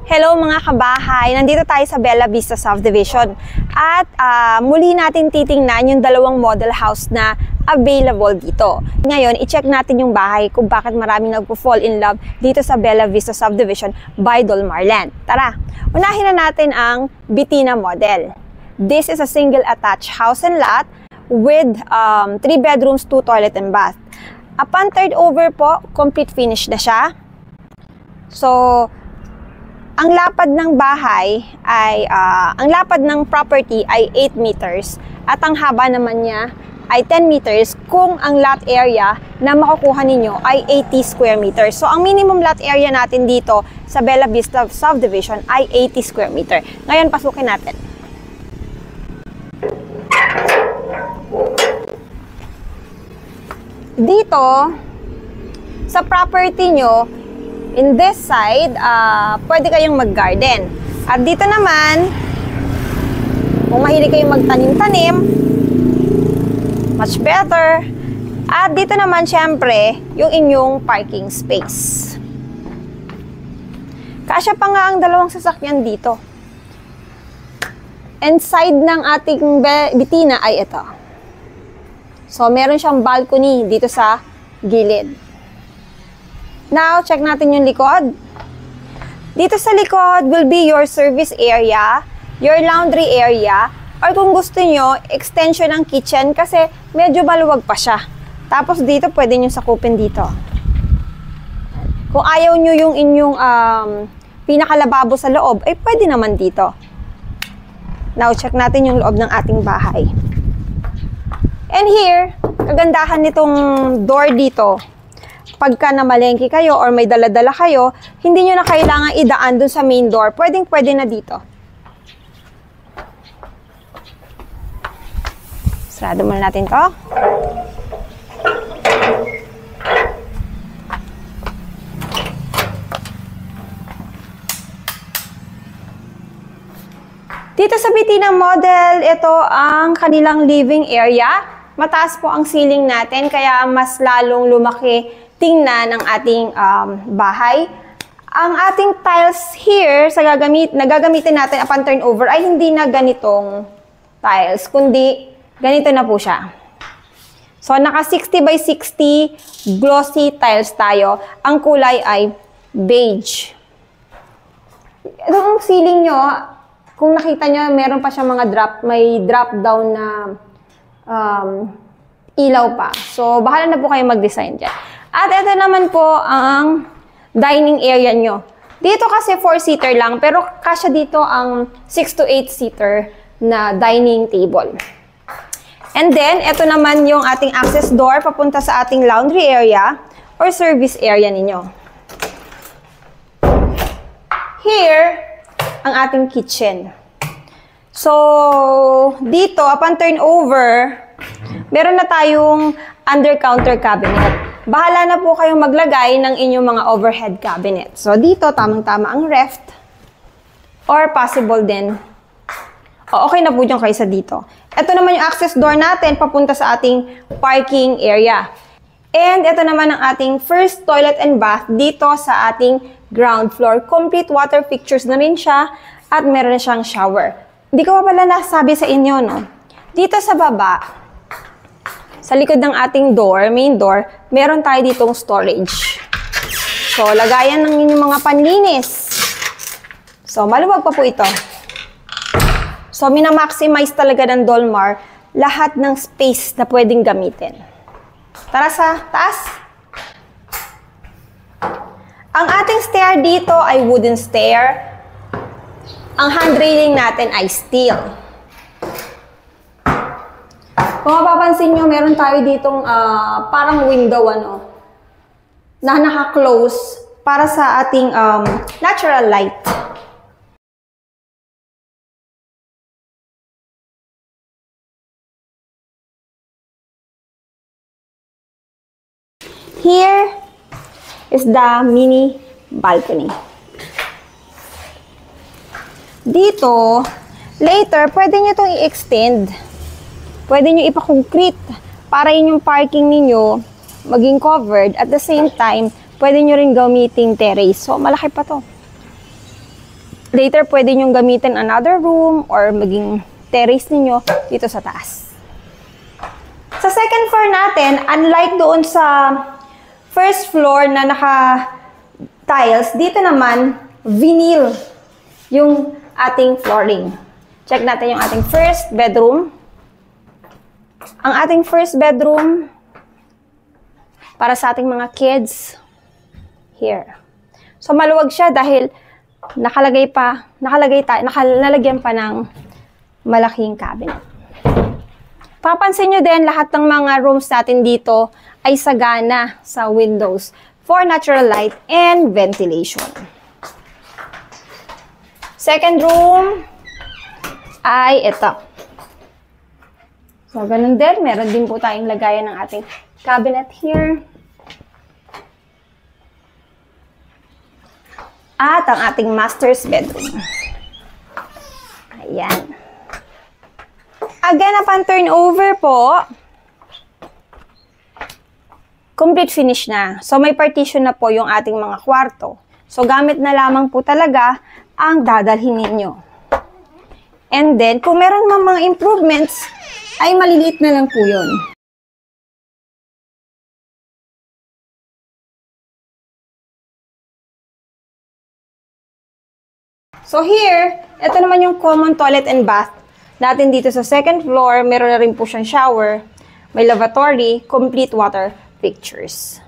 Hello mga kabahay! Nandito tayo sa Bella Vista Subdivision at muli natin titingnan yung dalawang model house na available dito. Ngayon, i-check natin yung bahay kung bakit maraming nagpo-fall in love dito sa Bella Vista Subdivision by Dolmar Land. Tara, unahin na natin ang Bitina model. This is a single attached house and lot with 3 bedrooms, 2 toilet and bath. Upon turned over po, complete finish na siya. So, ang lapad ng bahay ay, ang lapad ng property ay 8 meters at ang haba naman niya ay 10 meters kung ang lot area na makukuha ninyo ay 80 square meters. So, ang minimum lot area natin dito sa Bella Vista Subdivision ay 80 square meter. Ngayon, pasukin natin. Dito, sa property nyo, in this side, pwede kayong mag-garden. At dito naman, kung mahilig kayong magtanim-tanim, much better. At dito naman, syempre, yung inyong parking space. Kasya pa nga ang dalawang sasakyan dito. And side ng ating bitina ay ito. So, meron siyang balcony dito sa gilid. Now, check natin yung likod. Dito sa likod will be your service area, your laundry area, or kung gusto nyo, extension ng kitchen kasi medyo maluwag pa siya. Tapos dito, pwede nyo sakupin dito. Kung ayaw nyo yung inyong pinakalababo sa loob, ay pwede naman dito. Now, check natin yung loob ng ating bahay. And here, kagandahan nitong door dito. Pagka namalengke kayo or may dala-dala kayo, hindi nyo na kailangan idaan dun sa main door. Pwedeng-pwede na dito. Sarado muna natin to. Dito sa Bitina model, ito ang kanilang living area. Mataas po ang ceiling natin, kaya mas lalong lumaki tingnan ng ating bahay. Ang ating tiles here sa gagamitin natin upon turnover ay hindi na ganitong tiles, kundi ganito na po siya. So, naka 60 by 60 glossy tiles tayo. Ang kulay ay beige. Itong ceiling nyo, kung nakita nyo, meron pa siya may drop down na ilaw pa. So, bahala na po kayo mag-design dyan. At ito naman po ang dining area nyo. Dito kasi 4-seater lang, pero kasya dito ang 6 to 8-seater na dining table. And then, ito naman yung ating access door papunta sa ating laundry area or service area ninyo. Here, ang ating kitchen. So, dito, upon turnover, meron na tayong under-counter cabinet. Bahala na po kayong maglagay ng inyong mga overhead cabinet. So, dito, tamang-tama ang ref. Or possible din. O, okay na po yung kaysa dito. Ito naman yung access door natin papunta sa ating parking area. And ito naman ang ating first toilet and bath dito sa ating ground floor. Complete water fixtures na rin siya at meron na siyang shower. Hindi ko pa pala nasabi sa inyo, no? Dito sa baba, sa likod ng ating door, main door, meron tayo ditong storage. So, lagayan ng inyong mga panlinis. So, maluwag pa po ito. So, minamaximize talaga ng Dolmar lahat ng space na pwedeng gamitin. Tara sa taas. Ang ating stair dito ay wooden stair. Ang handrailing natin ay steel. Kung mapapansin nyo, meron tayo ditong parang window na naka-close para sa ating natural light. Here is the mini balcony. Dito, later, pwede nyo itong i-extend. Pwede nyo ipa-concrete para yung parking ninyo maging covered. At the same time, pwede nyo rin gamiting terrace. So, malaki pa to. Later, pwede nyong gamitin another room or maging terrace ninyo dito sa taas. Sa second floor natin, unlike doon sa first floor na naka-tiles, dito naman, vinyl yung ating flooring. Check natin yung ating first bedroom. Ang ating first bedroom, para sa ating mga kids, here. So, maluwag siya dahil nakalagyan pa ng malaking cabinet. Papansin nyo din, lahat ng mga rooms natin dito ay sagana sa windows for natural light and ventilation. Second room ay ito. So, ganun din. Meron din po tayong lagayan ng ating cabinet here. At ang ating master's bedroom. Ayan. Again, upon turnover po, complete finish na. So, may partition na po yung ating mga kwarto. So, gamit na lamang po talaga ang dadalhin ninyo. And then, kung meron mga improvements, ay maliliit na lang po yun. So here, ito naman yung common toilet and bath natin dito sa second floor. Meron na rin po siyang shower, may lavatory, complete water fixtures.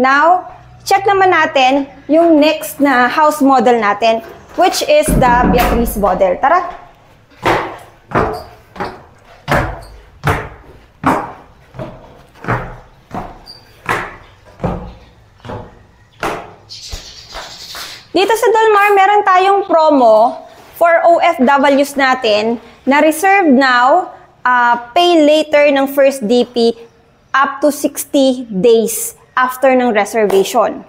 Now, check naman natin yung next na house model natin, which is the Beatrice model. Tara! Dito sa Dolmar, meron tayong promo for OFWs natin na reserve now, pay later ng first DP up to 60 days after ng reservation.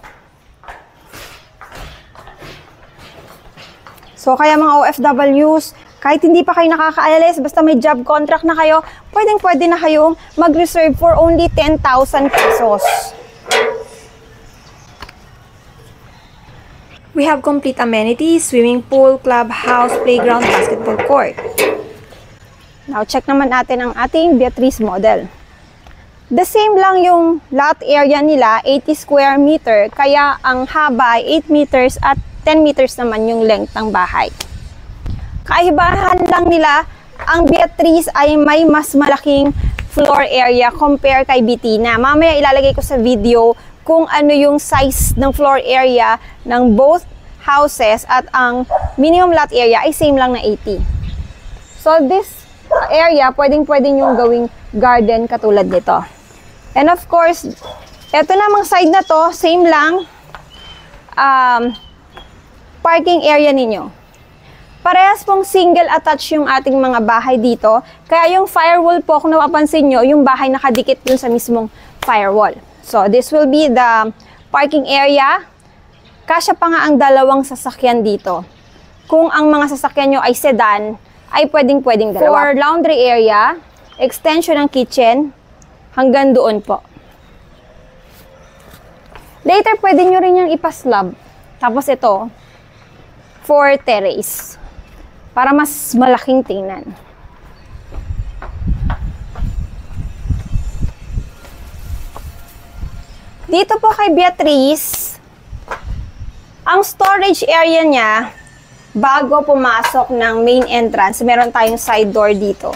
So, kaya mga OFWs, kahit hindi pa kayo nakakaalis, basta may job contract na kayo, pwedeng-pwede na kayong mag-reserve for only 10,000 pesos. We have complete amenities, swimming pool, clubhouse, playground, basketball court. Now, check naman natin ang ating Beatrice model. The same lang yung lot area nila, 80 square meter, kaya ang haba ay 8 meters at 10 meters naman yung length ng bahay. Kaibahan lang nila, ang Beatrice ay may mas malaking floor area compare kay Bitina. Mamaya ilalagay ko sa video kung ano yung size ng floor area ng both houses at ang minimum lot area ay same lang na 80. So this area, pwedeng-pwede yung gawing garden katulad nito. And of course, eto namang side na to, same lang, parking area ninyo. Parehas pong single attach yung ating mga bahay dito, kaya yung firewall po, kung napapansin nyo, yung bahay nakadikit dun sa mismong firewall. So, this will be the parking area. Kasya pa nga ang dalawang sasakyan dito. Kung ang mga sasakyan nyo ay sedan, ay pwedeng-pwedeng dalawa. For laundry area, extension ng kitchen, hanggang doon po. Later, pwede nyo rin yung ipaslab. Tapos ito, for terrace. Para mas malaking tingnan. Dito po kay Beatrice, ang storage area niya, bago pumasok ng main entrance, meron tayong side door dito.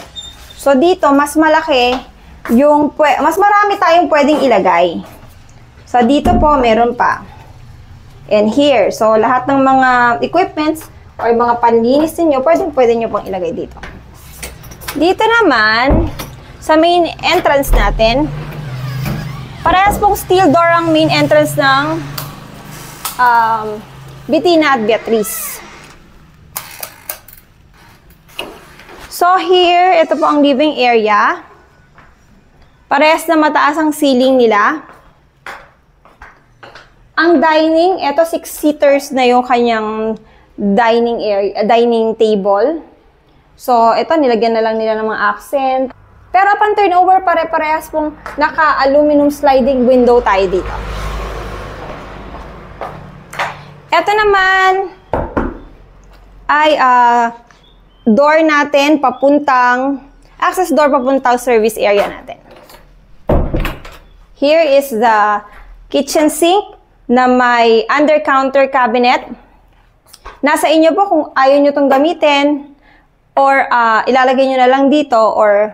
So dito, mas malaki, mas marami tayong pwedeng ilagay. So dito po, meron pa. And here, so lahat ng mga equipments or mga panlinis ninyo, pwede nyo pong ilagay dito. Dito naman, sa main entrance natin, parehas pong steel door ang main entrance ng Bitina at Beatrice. So here, ito po ang living area. Parehas na mataas ang ceiling nila. Ang dining, ito 6-seaters na yung kanyang dining area, dining table. So ito, nilagyan na lang nila ng mga accent. Pero upon turnover, pare-parehas pong naka-aluminum sliding window tayo dito. Ito naman ay door natin access door papuntang service area natin. Here is the kitchen sink na may under-counter cabinet. Nasa inyo po kung ayaw nyo itong gamitin or ilalagay nyo na lang dito or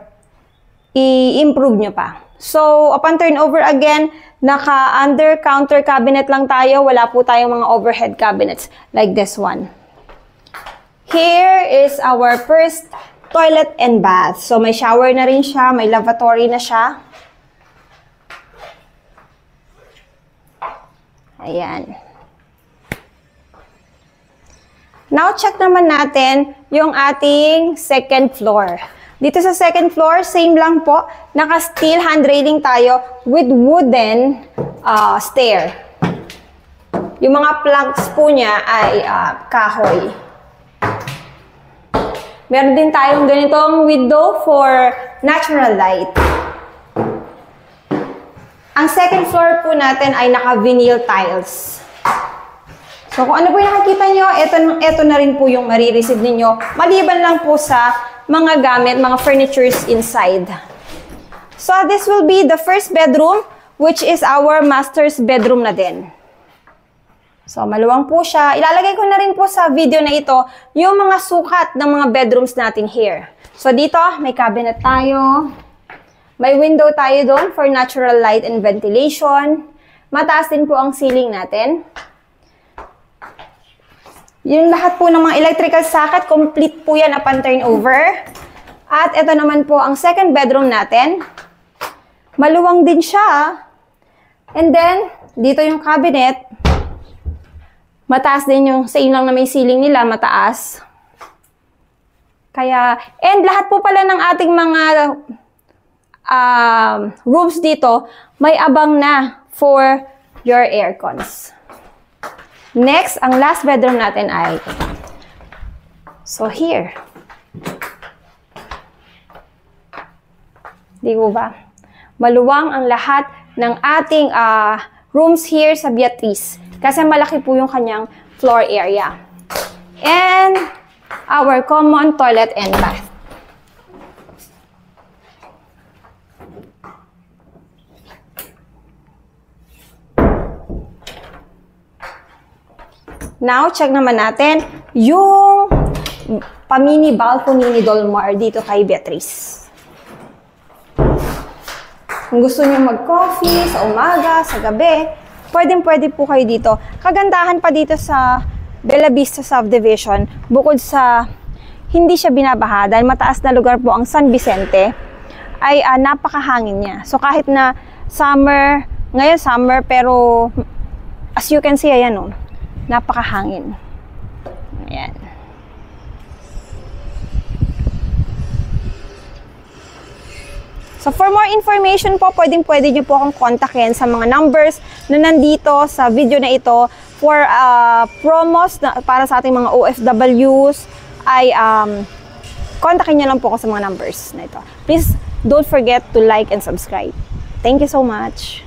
i-improve nyo pa. So, upon turnover again, naka-under-counter cabinet lang tayo. Wala po tayong mga overhead cabinets like this one. Here is our first toilet and bath. So, may shower na rin siya. May lavatory na siya. Ayan. Now, check naman natin yung ating second floor. Dito sa second floor, same lang po. Naka-steel handrailing tayo with wooden stair. Yung mga planks po niya ay kahoy. Meron din tayong ganitong window for natural light. Ang second floor po natin ay naka-vinyl tiles. So, kung ano po yung nakikita nyo, ito na rin po yung marireceive ninyo. Maliban lang po sa mga gamit, mga furnitures inside. So, this will be the first bedroom, which is our master's bedroom na din. So, maluwang po siya. Ilalagay ko na rin po sa video na ito yung mga sukat ng mga bedrooms natin here. So, dito, may cabinet tayo. May window tayo doon for natural light and ventilation. Mataas din po ang ceiling natin. Yung lahat po ng mga electrical socket, complete po yan upon turnover. At ito naman po ang second bedroom natin. Maluwang din siya. And then, dito yung cabinet. Mataas din yung, same lang na may ceiling nila, mataas. Kaya, and lahat po pala ng ating mga rooms dito, may abang na for your aircons. Next, ang last bedroom natin ay so here. Di ko ba? Maluwang ang lahat ng ating rooms here sa Beatrice. Kasi malaki po yung kanyang floor area. And our common toilet and bath. Now, check naman natin yung pamini balcony ni Dolmar dito kay Beatrice. Kung gusto niyo mag-coffee sa umaga, sa gabi, pwede po kayo dito. Kagandahan pa dito sa Bella Vista Subdivision, bukod sa hindi siya binabaha dahil mataas na lugar po ang San Vicente, ay napakahangin niya. So kahit na summer, ngayon summer, pero as you can see, ayan o, napakahangin. Ayan. So, for more information po, pwede nyo po akong kontakin sa mga numbers na nandito sa video na ito for promos para sa ating mga OFWs ay kontakin nyo lang po ako sa mga numbers na ito. Please don't forget to like and subscribe. Thank you so much.